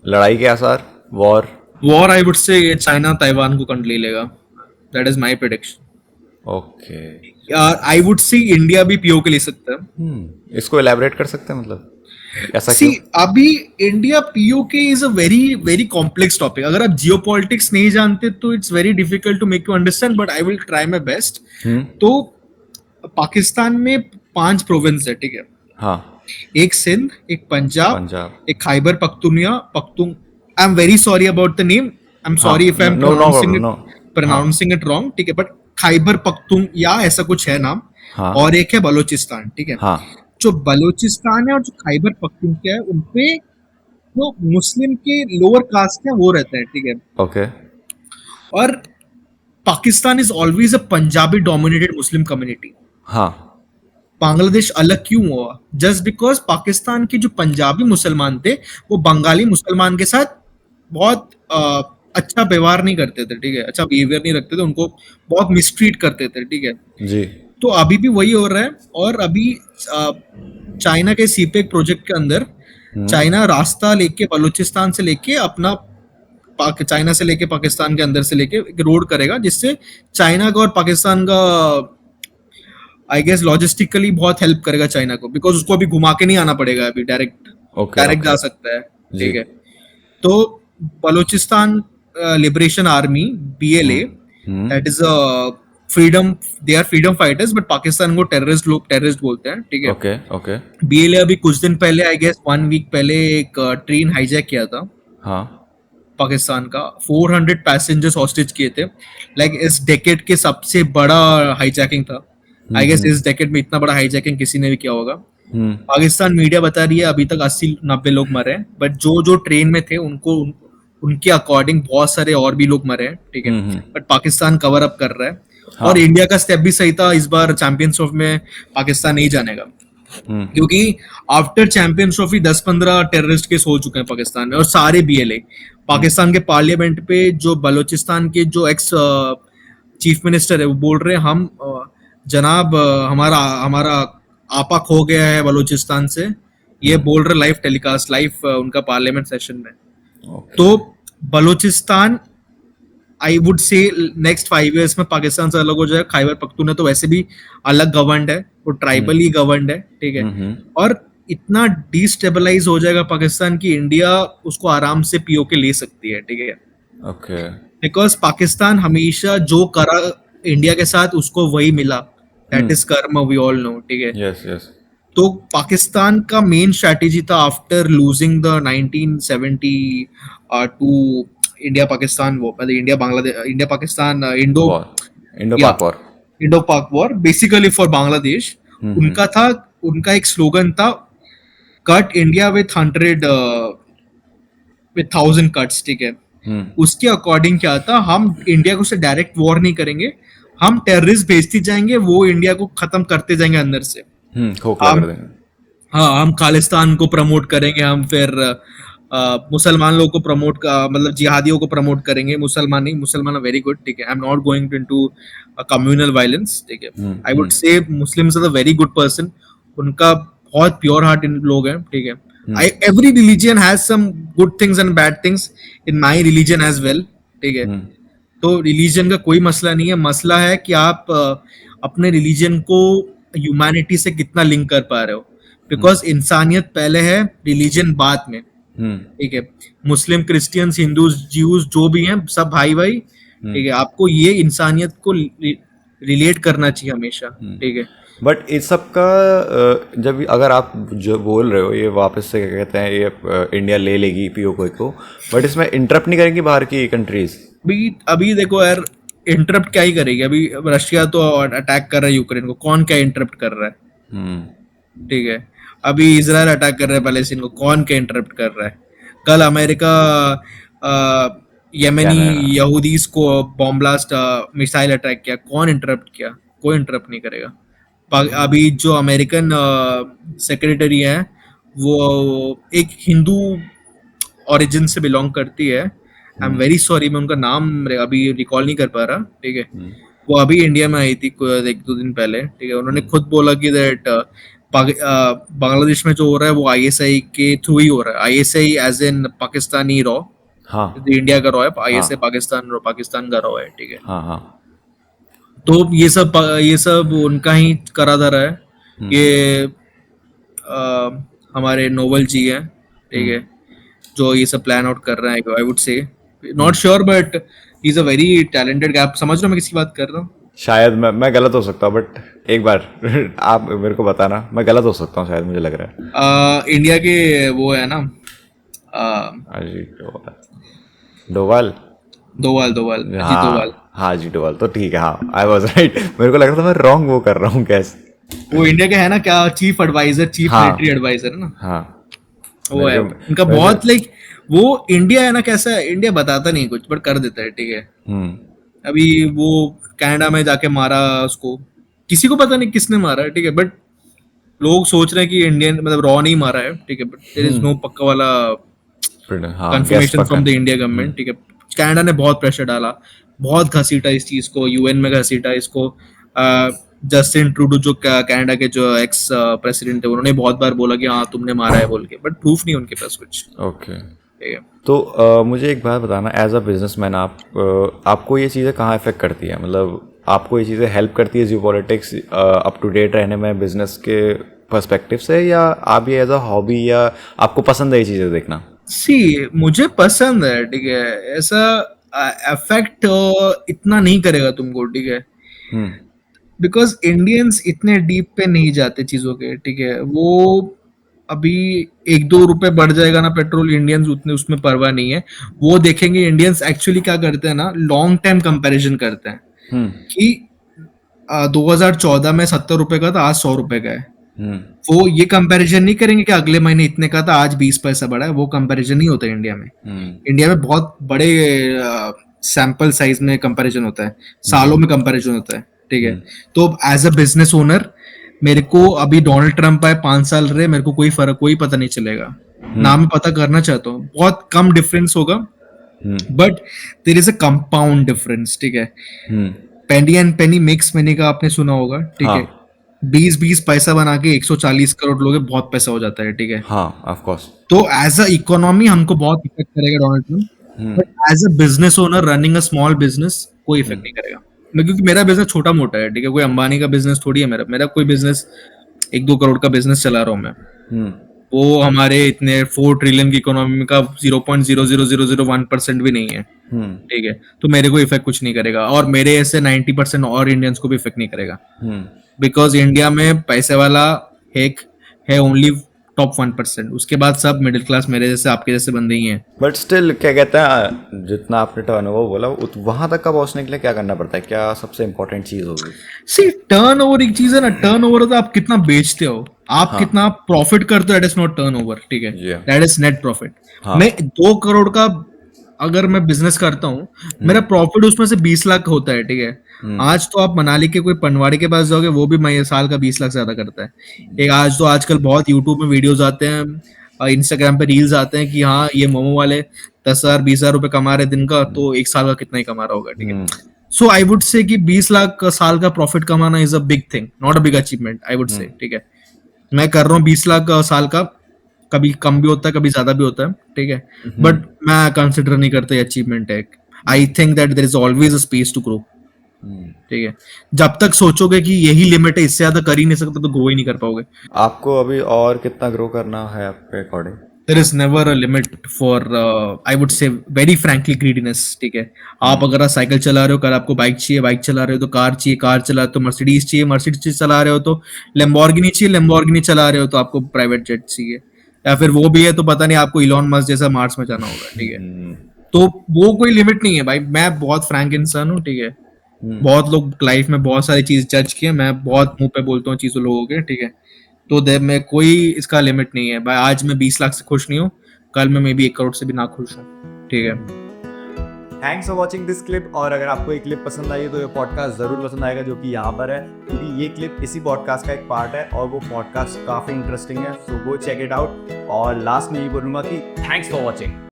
लड़ाई के आसार, वॉर। वॉर आई वुड से चाइना ताइवान को कंट्रोल ले लेगा, that is my prediction. Okay. I would से इंडिया भी पीओ के ले सकता है। इसको एलैबोरेट कर सकते हैं, मतलब ऐसा सी क्यों? अभी India POK is a very very complex topic. अगर आप जियोपॉलिटिक्स नहीं जानते तो it's very difficult to make you understand, but I will try my best. तो पाकिस्तान में 5 प्रोविंस है, ठीक है। हाँ। एक सिंध, एक पंजाब, पंजाब। एक Khyber Pakhtun. I am very sorry about the name, I am हाँ, sorry if I am no no problem, no. हाँ। प्रोनाउंसिंग इट रॉन्ग, ठीक है, बट खैबर पख्तून या ऐसा कुछ है नाम। हाँ। और एक है बलोचिस्तान, ठीक है। हाँ। जो बलोचिस्तान है और जो खैबर पख्तूनख्वा है, उनपे जो मुस्लिम के लोअर कास्ट है वो रहता है, ठीक है। ओके। और Pakistan is always a Punjabi dominated Muslim community. हाँ। बांग्लादेश अलग क्यों हुआ? जस्ट बिकॉज पाकिस्तान के जो पंजाबी मुसलमान थे वो बंगाली मुसलमान के साथ बहुत अच्छा व्यवहार नहीं करते थे, ठीक है, अच्छा बिहेवियर नहीं रखते थे, उनको बहुत मिसट्रीट करते थे, ठीक है। जी। तो अभी भी वही हो रहा है। और अभी अ, चाइना के सीपेक प्रोजेक्ट के अंदर चाइना रास्ता लेके बलूचिस्तान से लेके अपना चाइना से लेके पाकिस्तान के अंदर से लेके एक रोड करेगा, जिससे चाइना का और पाकिस्तान का आई गेस लॉजिस्टिकली बहुत हेल्प करेगा चाइना को, बिकॉज उसको अभी घुमा के नहीं आना पड़ेगा, अभी डायरेक्ट ओके। Direct okay. जा सकता है, जी। ठीक है। तो Balochistan liberation army, BLA, that is a freedom, they are freedom fighters, but Pakistan को टेररिस्ट, लोग टेररिस्ट बोलते हैं, ठीक है। ओके। ओके। बीएलए अभी कुछ दिन पहले, आई गेस 1 वीक पहले, एक ट्रेन हाईजैक किया था हाँ। पाकिस्तान का। 400 पैसेंजर्स हॉस्टेज किए थे। लाइक इस डेकेड के सबसे बड़ा हाईजैकिंग था। आई गेस इस डेकेड में इतना बड़ा हाईजैकिंग किसी ने भी किया होगा। पाकिस्तान मीडिया बता रही है अभी तक 80-90 लोग मरे हैं, बट जो जो ट्रेन में थे उनके अकॉर्डिंग बहुत सारे और भी लोग मरे हैं, ठीक है। बट पाकिस्तान कवर अप कर रहा है। हाँ। और इंडिया का स्टेप भी सही था, इस बार चैंपियंस ट्रॉफी में पाकिस्तान नहीं जानेगा, क्योंकि after champions trophy 10-15 terrorist case हो चुके हैं पाकिस्तान में, और सारे बीएलए। पाकिस्तान के पार्लियामेंट पे जो बलूचिस्तान के जो एक्स चीफ मिनिस्टर है वो बोल रहे हैं, हम जनाब हमारा हमारा आपा खो गया है बलूचिस्तान से। ये बोल रहे लाइव टेलीकास्ट, लाइव उनका पार्लियामेंट सेशन में। ओके। तो बलूचिस्तान आई वुड से नेक्स्ट 5 इयर्स में पाकिस्तान से अलग हो जाएगा। खैबर पख्तून तो वैसे भी अलग गवर्नड है, वो ट्राइबली गवर्नड है, ठीक है। और इतना डिस्टेबलाइज हो जाएगा पाकिस्तान की इंडिया उसको आराम से पीओके ले सकती है, ठीक है। ओके। बिकॉज पाकिस्तान हमेशा जो करा इंडिया के साथ उसको वही मिला, दैट इज कर्म, वी ऑल नो, ठीक है। Yes yes. तो पाकिस्तान का मेन स्ट्रैटेजी था after losing the 1972 India Pakistan वो, मतलब India Bangladesh, India Pakistan Indo, war. Indo या पाक वॉर। इंडो पाक वॉर, बेसिकली फॉर बांग्लादेश। उनका था, उनका एक स्लोगन था, cut India with 100 with 1000 cuts, ठीक है। उसके अकॉर्डिंग क्या था, हम इंडिया को से डायरेक्ट वॉर नहीं करेंगे, हम टेररिस्ट भेजते जाएंगे, वो इंडिया को खत्म करते जाएंगे अंदर से। खोखला हम कर देंगे। हाँ, हम खालिस्तान को प्रमोट करेंगे, हम फिर मुसलमान लोगों को प्रमोट का मतलब जिहादियों को प्रमोट करेंगे, मुसलमान नहीं, मुसलमान वेरी गुड, ठीक है। I am not going into communal violence, ठीक है। I would say Muslims are a very good person, उनका बहुत प्योर हार्ट इन लोग हैं, ठीक है। I every religion has some good things and bad things, in my religion as well, ठीक है। तो रिलीजन का कोई मसला नहीं है, मसला है कि आप अपने रिलीजन को ह्यूमैनिटी से कितना लिंक कर पा रहे हो। बिकॉज इंसानियत पहले है, रिलीजन बाद में, ठीक है। मुस्लिम, क्रिश्चियंस, हिंदूज, ज्यूज जो भी हैं सब भाई भाई, ठीक है। आपको ये इंसानियत को रिलेट करना चाहिए हमेशा, ठीक है। बट इस सब का जब अगर आप जो बोल रहे हो ये वापस से क्या कहते हैं, ये इंडिया ले लेगी पीओके को, बट इसमें इंटरप्ट नहीं करेंगी बाहर की कंट्रीज? अभी देखो यार, इंटरप्ट क्या ही करेगी? अभी रशिया तो अटैक कर रहा है यूक्रेन को, कौन क्या इंटरप्ट कर रहा है, ठीक है। अभी इसराइल अटैक कर रहा है पैलेस्टीन को, कौन क्या इंटरप्ट कर रहा है? कल अमेरिका यमेनी कैनेडा। यहूदीज को बॉम्ब ब्लास्ट मिसाइल अटैक किया, कौन इंटरप्ट किया? कोई इंटरप्ट नहीं करेगा। अभी जो अमेरिकन सेक्रेटरी है वो एक हिंदू ओरिजिन से बिलोंग करती है। आई एम वेरी सॉरी, मैं उनका नाम अभी रिकॉल नहीं कर पा रहा, ठीक है। वो अभी इंडिया में आई थी 1-2 दिन पहले, ठीक है। उन्होंने खुद बोला कि दैट बांग्लादेश में जो हो रहा है वो आईएसआई के थ्रू ही हो रहा है। आईएसआई एज इन पाकिस्तानी रॉ, हाँ इंडिया का रॉ है, आईएसआई हाँ पाकिस्तान का रॉ है, ठीक है। हाँ हाँ। तो ये सब उनका ही करा धरा है। ये हमारे नोबल जी हैं, ठीक है, जो ये सब प्लान आउट कर रहे हैं। आई वुड से not sure but he is a very talented guy. आप समझ रहे हो मैं किसकी बात कर रहा हूँ? शायद मैं गलत हो सकता हूँ, बट एक बार आप मेरे को बताना, मैं गलत हो सकता हूँ शायद, मुझे लग रहा है। इंडिया के वो है ना, अजीत डोभाल। दोवाल दोवाल, अजीत दोवाल। हाँ अजीत डोभाल, तो ठीक है, हाँ आई वॉज राइट। मेरे को लग रहा था मैं रॉन्ग वो कर रहा हूँ कैसे। वो इंडिया का है ना, क्या चीफ एडवाइजर, चीफ हाँ मिलिट्री एडवाइजर है ना, हाँ। वो है मेरे उनका को बहुत लाइक। वो इंडिया है ना, कैसा है, इंडिया बताता नहीं कुछ बट कर देता है, ठीक है। अभी वो कनाडा में जाके मारा उसको, किसी को पता नहीं किसने मारा है, ठीक है, बट लोग सोच रहे हैं कि इंडियन मतलब रॉ नहीं मारा है, ठीक है, बट देयर इज नो पक्का वाला हाँ गैस कंफर्मेशन पक्का। फ्रॉम द इंडिया गवर्नमेंट, ठीक है। कनाडा ने बहुत प्रेशर डाला, बहुत घसीटा इस चीज को, यूएन में घसीटा इसको। जस्टिन ट्रूडो जो कनाडा के जो एक्स प्रेसिडेंट है, उन्होंने बहुत बार बोला कि हाँ तुमने मारा है बोल के, बट प्रूफ नहीं उनके पास कुछ, ओके। ठीक है। तो मुझे एक बात बताना, एज अ बिजनेसमैन आपको ये चीज़ें कहाँ इफेक्ट करती हैं? मतलब आपको ये चीज़ें हेल्प करती है geopolitics up to date रहने में बिजनेस के पर्सपेक्टिव से, या आप ये एज अ हॉबी, या आपको पसंद है ये चीज़ें देखना? सी मुझे पसंद है, ठीक है। ऐसा अफेक्ट इतना नहीं करेगा तुमको, ठीक है, हम्म बिकॉज इंडियंस इतने डीप पे नहीं जाते चीजों के, ठीक है। वो अभी 1-2 रुपए बढ़ जाएगा ना पेट्रोल, इंडियंस उतने उसमें परवाह नहीं है। वो देखेंगे इंडियंस एक्चुअली क्या करते हैं ना, लॉन्ग टाइम कंपैरिजन करते हैं हम्म कि 2014 में 70 रुपए का था, आज 100 रुपए का है। हम्म वो ये कंपैरिजन नहीं करेंगे कि अगले महीने इतने का था आज 20 पैसा बढ़ा है, वो कंपैरिजन नहीं होता इंडिया में। इंडिया में बहुत बड़े सैंपल साइज में कंपैरिजन होता है, सालों में कंपैरिजन होता है, ठीक है। तो एज अ बिजनेस ओनर मेरे को अभी डोनाल्ड ट्रंप आए 5 साल रहे, मेरे को कोई फर्क, कोई पता नहीं चलेगा ना। मैं पता करना चाहता हूँ, बहुत कम डिफरेंस होगा, but there is a compound difference, ठीक है। Penny and penny mix money का आपने सुना होगा, ठीक है। हाँ 20-20 पैसा बना के 140 करोड़ लोगे, बहुत पैसा हो जाता है, ठीक है। हाँ ऑफ कोर्स। तो एज अ इकोनॉमी हमको बहुत इफेक्ट करेगा Donald Trump, but as a business owner running a small business कोई इफेक्ट नहीं करेगा। क्योंकि मेरा बिजनेस छोटा मोटा है, ठीक है, कोई अंबानी का बिजनेस थोड़ी है। मेरा मेरा कोई बिजनेस 1-2 करोड़ का बिजनेस चला रहा हूँ मैं। वो हमारे इतने 4 ट्रिलियन की इकोनॉमी का 0.00001% भी नहीं है, ठीक है। तो मेरे को इफेक्ट कुछ नहीं करेगा, और मेरे ऐसे 90% और इंडियंस को भी इफेक्ट नहीं करेगा, बिकॉज इंडिया में पैसे वाला एक है ओनली टॉप 1%, उसके बाद सब मिडिल क्लास मेरे जैसे आपके जैसे बंदे ही हैं। बट स्टिल क्या कहते हैं, जितना आपने टर्नओवर बोला वहां तक का पहुंचने के लिए क्या करना पड़ता है? क्या सबसे इंपॉर्टेंट चीज होगी? सी टर्न ओवर एक चीज है ना, टर्न ओवर तो आप कितना बेचते हो, आप कितना प्रॉफिट करते हो, that is not turn over, ठीक है, दैट इज नेट प्रॉफिट। मैं 2 करोड़ का अगर मैं बिजनेस करता हूँ, मेरा प्रॉफिट उसमें से 20 लाख होता है, ठीक है। आज तो आप मनाली के कोई पनवाड़ी के पास जाओगे, वो भी मैं साल का 20 लाख ज्यादा करता है। एक आज तो आजकल बहुत यूट्यूब में वीडियोस आते हैं, इंस्टाग्राम पे रील्स आते हैं कि हाँ ये मोमो वाले 10,000 20,000 रुपए कमा रहे दिन का, तो एक साल का कितना ही कमा रहा होगा, ठीक है। सो आई वुड से कि 20 लाख साल का प्रॉफिट कमाना is a big thing, not a big achievement, I would से, ठीक है। मैं कर रहा हूँ 20 लाख साल का, कभी कम भी होता है कभी ज्यादा भी होता है, ठीक है, बट मैं कंसिडर नहीं करता अचीवमेंट है। I think that there is always a space to grow, ठीक है। जब तक सोचोगे कि यही लिमिट है, इससे ज्यादा कर ही नहीं सकते, तो ग्रो ही नहीं कर पाओगे। आपको अभी और कितना ग्रो करना है आपके according? There is never a limit for, I would say very frankly greediness, ठीक है। आप अगर आप साइकिल चला रहे हो, कल आपको बाइक चाहिए, बाइक चला रहे हो तो कार चाहिए, कार चला रहे हो तो मर्सिडीज चाहिए, मर्सिडीज चला रहे हो तो लैम्बोर्गिनी चाहिए, लैम्बोर्गिनी चला रहे हो तो आपको प्राइवेट जेट चाहिए, या फिर वो भी है तो पता नहीं आपको इलॉन मस्क जैसा मार्स में जाना होगा, ठीक है। तो वो कोई लिमिट नहीं है भाई। मैं बहुत फ्रैंक इंसान हूँ, ठीक है। बहुत लोग लाइफ में बहुत सारी चीज जज किए, मैं बहुत मुंह पे बोलता हूँ चीजों लोगों के, ठीक है। तो देर में कोई इसका लिमिट नहीं है भाई। आज मैं 20 लाख से खुश नहीं हूँ, कल मैं मे बी 1 करोड़ से भी ना खुश हूँ, ठीक है। Thanks for watching this clip. और अगर आपको ये क्लिप पसंद आई है तो ये पॉडकास्ट जरूर पसंद आएगा, जो कि यहाँ पर है, क्योंकि ये क्लिप इसी पॉडकास्ट का एक पार्ट है और वो पॉडकास्ट काफी इंटरेस्टिंग है। सो गो चेक इट आउट। और लास्ट में ये बोलूंगा कि थैंक्स फॉर वॉचिंग।